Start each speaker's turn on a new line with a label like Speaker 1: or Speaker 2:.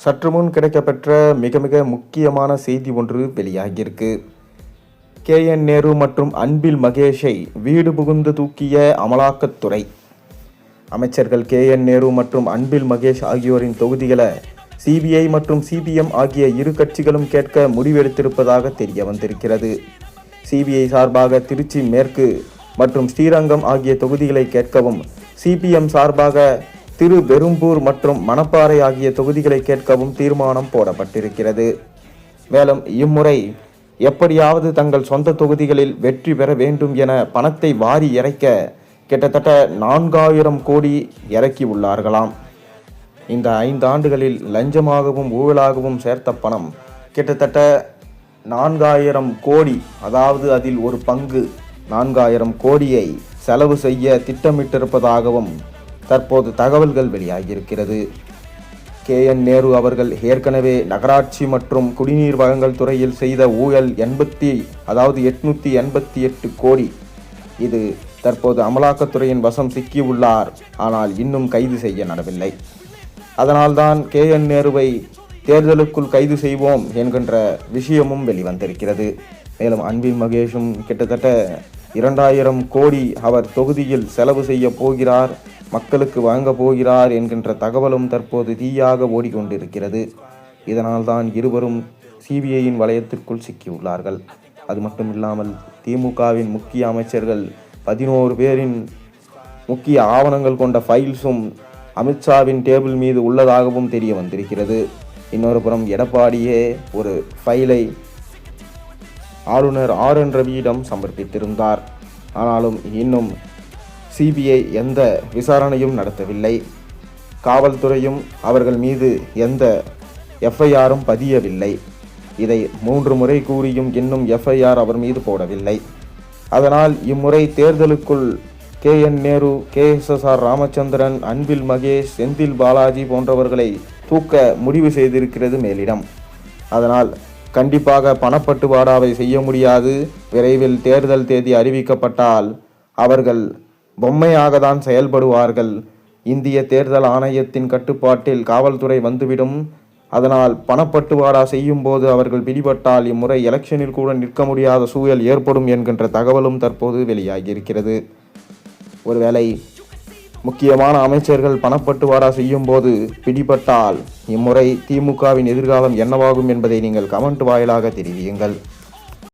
Speaker 1: சற்று முன் கிடைக்கப்பெற்ற மிக மிக முக்கியமான செய்தி ஒன்று வெளியாகியிருக்கு. KN நேரு மற்றும் அன்பில் மகேஷை வீடு புகுந்து தூக்கிய அமலாக்கத்துறை. அமைச்சர்கள் KN நேரு மற்றும் அன்பில் மகேஷ் ஆகியோரின் தொகுதிகளை CBI மற்றும் CPM ஆகிய இரு கட்சிகளும் கேட்க முடிவெடுத்திருப்பதாக தெரிய வந்திருக்கிறது. CBI சார்பாக திருச்சி மேற்கு மற்றும் ஸ்ரீரங்கம் ஆகிய தொகுதிகளை கேட்கவும், CPM சார்பாக திருவெரும்பூர் மற்றும் மணப்பாறை ஆகிய தொகுதிகளை கேட்கவும் தீர்மானம் போடப்பட்டிருக்கிறது. மேலும் இம்முறை எப்படியாவது தங்கள் சொந்த தொகுதிகளில் வெற்றி பெற வேண்டும் என பணத்தை வாரி இறைக்க கிட்டத்தட்ட 4000 கோடி இறக்கி உள்ளார்களாம். இந்த 5 ஆண்டுகளில் லஞ்சமாகவும் ஊழலாகவும் சேர்த்த பணம் கிட்டத்தட்ட 4000 கோடி, அதாவது அதில் ஒரு பங்கு 4000 கோடியை செலவு செய்ய திட்டமிட்டிருப்பதாகவும் தற்போது தகவல்கள் வெளியாகியிருக்கிறது. KN நேரு அவர்கள் ஏற்கனவே நகராட்சி மற்றும் குடிநீர் வழங்கல் துறையில் செய்த ஊழல் 888 கோடி. இது தற்போது அமலாக்கத்துறையின் வசம் சிக்கியுள்ளார். ஆனால் இன்னும் கைது செய்ய நடவில்லை. அதனால்தான் KN நேருவை தேர்தலுக்குள் கைது செய்வோம் என்கின்ற விஷயமும் வெளிவந்திருக்கிறது. மேலும் அன்பில் மகேஷும் கிட்டத்தட்ட 2000 கோடி அவர் தொகுதியில் செலவு செய்ய போகிறார், மக்களுக்கு வழங்க போகிறார் என்கின்ற தகவலும் தற்போது தீயாக ஓடிக்கொண்டிருக்கிறது. இதனால் தான் இருவரும் CBIயின் வளையத்திற்குள் சிக்கியுள்ளார்கள். அது மட்டும் இல்லாமல் திமுகவின் முக்கிய அமைச்சர்கள் 11 பேரின் முக்கிய ஆவணங்கள் கொண்ட ஃபைல்ஸும் அமித்ஷாவின் டேபிள் மீது உள்ளதாகவும் தெரிய வந்திருக்கிறது. இன்னொரு புறம் எடப்பாடியே ஒரு ஃபைலை ஆளுநர் RN ரவியிடம் சமர்ப்பித்திருந்தார். ஆனாலும் இன்னும் CBI எந்த விசாரணையும் நடத்தவில்லை. காவல்துறையும் அவர்கள் மீது எந்த FIRம் பதியவில்லை. இதை 3 முறை கூறியும் இன்னும் FIR அவர் மீது போடவில்லை. அதனால் இம்முறை தேர்தலுக்குள் KN நேரு, KSSR ராமச்சந்திரன், அன்பில் மகேஷ், செந்தில் பாலாஜி போன்றவர்களை தூக்க முடிவு செய்திருக்கிறது மேலிடம். அதனால் கண்டிப்பாக பணப்பட்டுவாடாவை செய்ய முடியாது. விரைவில் தேர்தல் தேதி அறிவிக்கப்பட்டால் அவர்கள் பொம்மையாக தான் செயல்படுவார்கள். இந்திய தேர்தல் ஆணையத்தின் கட்டுப்பாட்டில் காவல்துறை வந்துவிடும். அதனால் பணப்பட்டுவாடா செய்யும் போது அவர்கள் பிடிபட்டால் இம்முறை எலெக்ஷனில் கூட நிற்க முடியாத சூழல் ஏற்படும் என்கின்ற தகவலும் தற்போது வெளியாகியிருக்கிறது. ஒருவேளை முக்கியமான அமைச்சர்கள் பணப்பட்டுவாடா செய்யும் போது பிடிபட்டால் இம்முறை திமுகவின் எதிர்காலம் என்னவாகும் என்பதை நீங்கள் கமெண்ட் வாயிலாக தெரிவியுங்கள்.